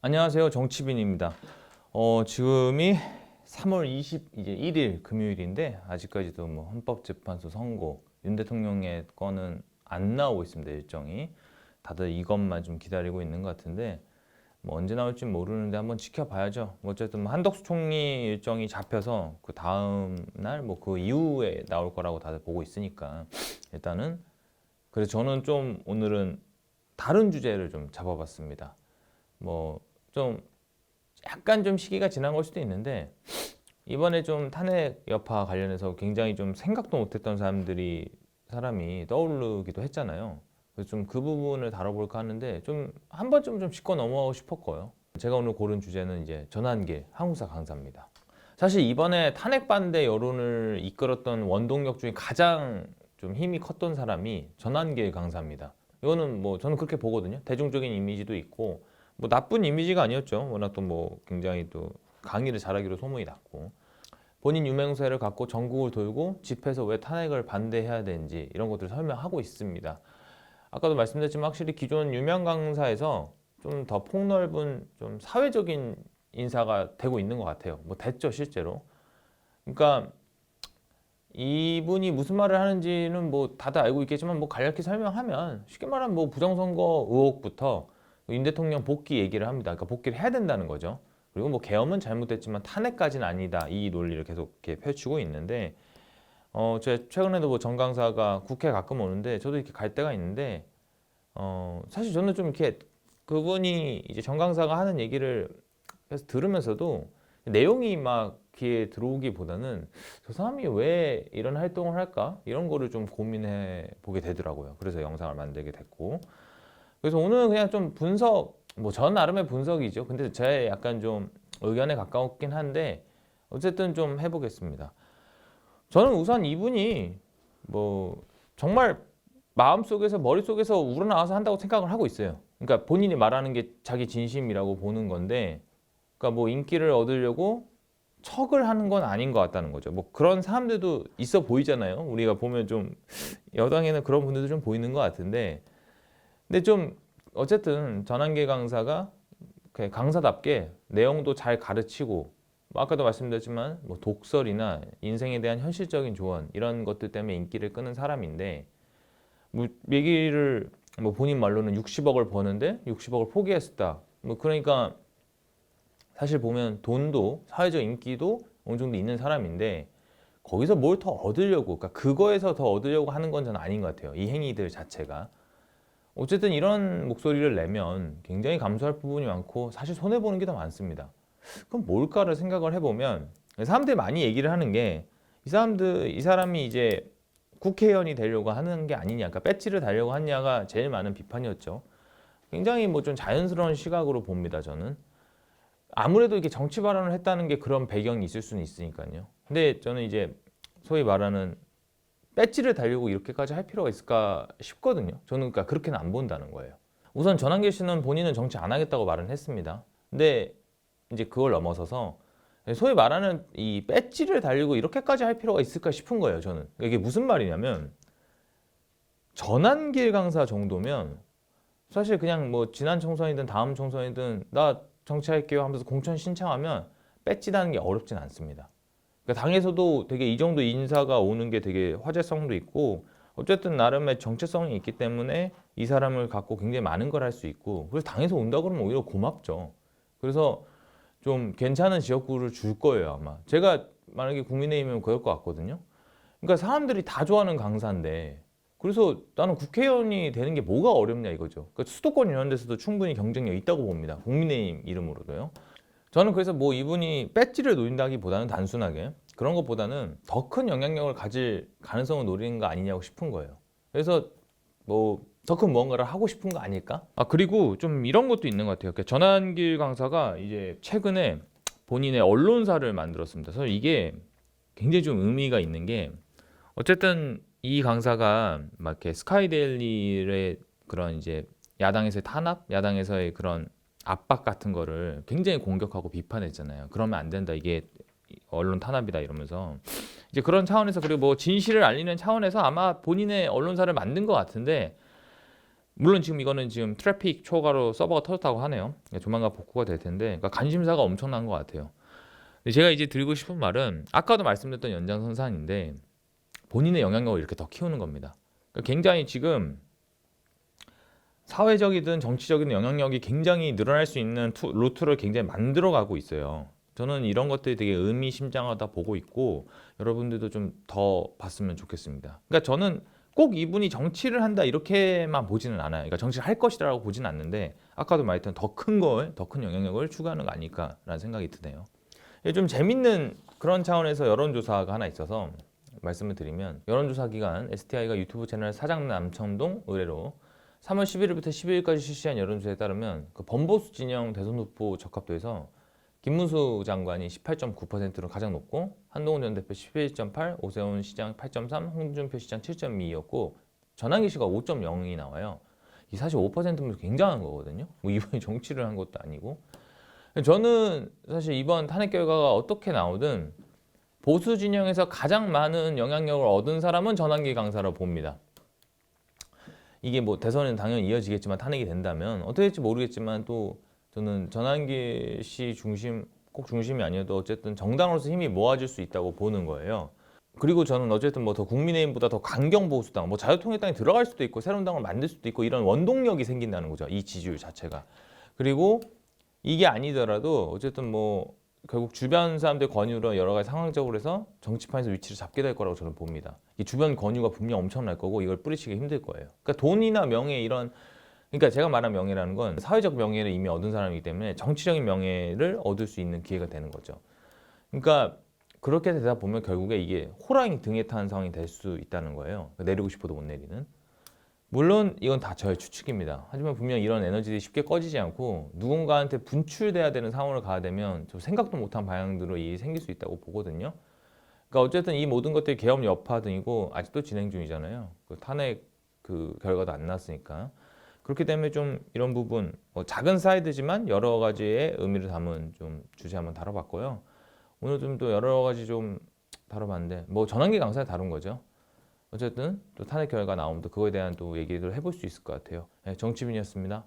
안녕하세요. 정치빈입니다. 지금이 3월 21일 금요일인데 아직까지도 뭐 헌법재판소 선고, 윤 대통령의 건은 안 나오고 있습니다. 일정이. 다들 이것만 좀 기다리고 있는 것 같은데 뭐 언제 나올지 모르는데 한번 지켜봐야죠. 뭐 어쨌든 뭐 한덕수 총리 일정이 잡혀서 그 다음 날 뭐 그 이후에 나올 거라고 다들 보고 있으니까 일단은 그래서 저는 좀 오늘은 다른 주제를 좀 잡아봤습니다. 뭐 좀 약간 좀 시기가 지난 걸 수도 있는데 이번에 좀 탄핵 여파 관련해서 굉장히 좀 생각도 못했던 사람이 떠오르기도 했잖아요. 그래서 좀 그 부분을 다뤄볼까 하는데 좀 한 번쯤 좀 짚고 넘어가고 싶었고요. 제가 오늘 고른 주제는 이제 전환길 항우사 강사입니다. 사실 이번에 탄핵 반대 여론을 이끌었던 원동력 중에 가장 좀 힘이 컸던 사람이 전환길 강사입니다. 이거는 뭐 저는 그렇게 보거든요. 대중적인 이미지도 있고 뭐 나쁜 이미지가 아니었죠. 워낙 또 뭐 굉장히 또 강의를 잘하기로 소문이 났고 본인 유명세를 갖고 전국을 돌고 집회에서 왜 탄핵을 반대해야 되는지 이런 것들을 설명하고 있습니다. 아까도 말씀드렸지만 확실히 기존 유명 강사에서 좀 더 폭넓은 좀 사회적인 인사가 되고 있는 것 같아요. 뭐 됐죠 실제로. 그러니까 이분이 무슨 말을 하는지는 뭐 다들 알고 있겠지만 뭐 간략히 설명하면 쉽게 말하면 뭐 부정선거 의혹부터 윤 대통령 복귀 얘기를 합니다. 그러니까 복귀를 해야 된다는 거죠. 그리고 뭐 계엄은 잘못됐지만 탄핵까지는 아니다. 이 논리를 계속 이렇게 펼치고 있는데 제가 최근에도 뭐 정 강사가 국회 가끔 오는데 저도 이렇게 갈 때가 있는데 사실 저는 좀 이렇게 그분이 이제 정 강사가 하는 얘기를 계속 들으면서도 내용이 막 귀에 들어오기보다는 저 사람이 왜 이런 활동을 할까? 이런 거를 좀 고민해 보게 되더라고요. 그래서 영상을 만들게 됐고. 그래서 오늘 그냥 좀 분석, 뭐 전 나름의 분석이죠. 근데 제 약간 좀 의견에 가까웠긴 한데 어쨌든 좀 해보겠습니다. 저는 우선 이분이 뭐 정말 마음속에서 머릿속에서 우러나와서 한다고 생각을 하고 있어요. 그러니까 본인이 말하는 게 자기 진심이라고 보는 건데 그러니까 뭐 인기를 얻으려고 척을 하는 건 아닌 것 같다는 거죠. 뭐 그런 사람들도 있어 보이잖아요. 우리가 보면 좀 여당에는 그런 분들도 좀 보이는 것 같은데 근데 좀 어쨌든 전환길 강사가 강사답게 내용도 잘 가르치고 뭐 아까도 말씀드렸지만 뭐 독설이나 인생에 대한 현실적인 조언 이런 것들 때문에 인기를 끄는 사람인데 뭐 얘기를 뭐 본인 말로는 60억을 버는데 60억을 포기했다. 뭐 그러니까 사실 보면 돈도 사회적 인기도 어느 정도 있는 사람인데 거기서 뭘 더 얻으려고 그러니까 그거에서 더 얻으려고 하는 건 저는 아닌 것 같아요. 이 행위들 자체가. 어쨌든 이런 목소리를 내면 굉장히 감수할 부분이 많고 사실 손해보는 게 더 많습니다. 그럼 뭘까를 생각을 해보면 사람들이 많이 얘기를 하는 게 이 사람이 이제 국회의원이 되려고 하는 게 아니냐, 그러니까 배지를 달려고 하냐가 제일 많은 비판이었죠. 굉장히 뭐 좀 자연스러운 시각으로 봅니다, 저는. 아무래도 이렇게 정치 발언을 했다는 게 그런 배경이 있을 수는 있으니까요. 근데 저는 이제 소위 말하는 배지를 달려고 이렇게까지 할 필요가 있을까 싶거든요. 저는 그러니까 그렇게는 안 본다는 거예요. 우선 전환길 씨는 본인은 정치 안 하겠다고 말은 했습니다. 근데 이제 그걸 넘어서서 소위 말하는 이 배지를 달리고 이렇게까지 할 필요가 있을까 싶은 거예요. 저는 이게 무슨 말이냐면 전환길 강사 정도면 사실 그냥 뭐 지난 총선이든 다음 총선이든 나 정치할게요 하면서 공천 신청하면 배지 다는 게 어렵진 않습니다. 그러니까 당에서도 되게 이 정도 인사가 오는 게 되게 화제성도 있고 어쨌든 나름의 정체성이 있기 때문에 이 사람을 갖고 굉장히 많은 걸 할 수 있고 그래서 당에서 온다 그러면 오히려 고맙죠. 그래서 좀 괜찮은 지역구를 줄 거예요 아마. 제가 만약에 국민의힘이면 그럴 것 같거든요. 그러니까 사람들이 다 좋아하는 강사인데 그래서 나는 국회의원이 되는 게 뭐가 어렵냐 이거죠. 그러니까 수도권 이런 데서도 충분히 경쟁력 있다고 봅니다. 국민의힘 이름으로도요. 저는 그래서 뭐 이분이 배지를 노린다기보다는 단순하게 그런 것보다는 더 큰 영향력을 가질 가능성을 노리는 거 아니냐고 싶은 거예요. 그래서 뭐 더 큰 무언가를 하고 싶은 거 아닐까? 아 그리고 좀 이런 것도 있는 것 같아요. 그러니까 전환길 강사가 이제 최근에 본인의 언론사를 만들었습니다. 그래서 이게 굉장히 좀 의미가 있는 게 어쨌든 이 강사가 막 이렇게 스카이데일리의 그런 이제 야당에서의 탄압, 야당에서의 그런 압박 같은 거를 굉장히 공격하고 비판했잖아요. 그러면 안 된다. 이게 언론 탄압이다 이러면서 이제 그런 차원에서 그리고 뭐 진실을 알리는 차원에서 아마 본인의 언론사를 만든 것 같은데 물론 지금 이거는 지금 트래픽 초과로 서버가 터졌다고 하네요. 조만간 복구가 될 텐데, 그러니까 관심사가 엄청난 것 같아요. 근데 제가 이제 드리고 싶은 말은 아까도 말씀드렸던 연장선상인데 본인의 영향력을 이렇게 더 키우는 겁니다. 그러니까 굉장히 지금 사회적이든 정치적인 영향력이 굉장히 늘어날 수 있는 루트를 굉장히 만들어가고 있어요. 저는 이런 것들이 되게 의미심장하다 보고 있고 여러분들도 좀 더 봤으면 좋겠습니다. 그러니까 저는 꼭 이분이 정치를 한다 이렇게만 보지는 않아요. 그러니까 정치를 할 것이라고 보지는 않는데 아까도 말했던 더 큰 걸, 더 큰 영향력을 추구하는 거 아닐까라는 생각이 드네요. 좀 재밌는 그런 차원에서 여론조사가 하나 있어서 말씀을 드리면 여론조사 기관 STI가 유튜브 채널 사장 남청동 의뢰로 3월 11일부터 12일까지 실시한 여론조사에 따르면 그 범보수 진영 대선 후보 적합도에서 김문수 장관이 18.9%로 가장 높고 한동훈 전 대표 11.8, 오세훈 시장 8.3, 홍준표 시장 7.2였고 전환기 씨가 5.0이 나와요. 이 사실 5%면 굉장한 거거든요. 뭐 이번에 정치를 한 것도 아니고. 저는 사실 이번 탄핵 결과가 어떻게 나오든 보수 진영에서 가장 많은 영향력을 얻은 사람은 전환기 강사라고 봅니다. 이게 뭐 대선은 당연히 이어지겠지만 탄핵이 된다면 어떻게 될지 모르겠지만 또 저는 전환기 씨 꼭 중심이 아니어도 어쨌든 정당으로서 힘이 모아질 수 있다고 보는 거예요. 그리고 저는 어쨌든 뭐 더 국민의힘보다 더 강경 보수당, 뭐 자유통일당이 들어갈 수도 있고 새로운 당을 만들 수도 있고 이런 원동력이 생긴다는 거죠. 이 지지율 자체가. 그리고 이게 아니더라도 어쨌든 뭐 결국 주변 사람들 권유로 여러 가지 상황적으로 해서 정치판에서 위치를 잡게 될 거라고 저는 봅니다. 이 주변 권유가 분명 엄청날 거고 이걸 뿌리치기 힘들 거예요. 그러니까 돈이나 명예 이런 그러니까 제가 말한 명예라는 건 사회적 명예를 이미 얻은 사람이기 때문에 정치적인 명예를 얻을 수 있는 기회가 되는 거죠. 그러니까 그렇게 되다 보면 결국에 이게 호랑이 등에 타는 상황이 될 수 있다는 거예요. 내리고 싶어도 못 내리는. 물론 이건 다 저의 추측입니다. 하지만 분명 이런 에너지들이 쉽게 꺼지지 않고 누군가한테 분출돼야 되는 상황을 가야 되면 좀 생각도 못한 방향으로 일이 생길 수 있다고 보거든요. 그러니까 어쨌든 이 모든 것들이 계엄 여파 등이고 아직도 진행 중이잖아요. 그 탄핵 그 결과도 안 났으니까. 그렇기 때문에 좀 이런 부분 뭐 작은 사이드지만 여러 가지의 의미를 담은 좀 주제 한번 다뤄봤고요. 오늘 좀 또 여러 가지 좀 다뤄봤는데 뭐 전환기 강사에 다룬 거죠. 어쨌든 또 탄핵 결과 나오면 또 그거에 대한 또 얘기를 해볼 수 있을 것 같아요. 네, 정치빈이었습니다.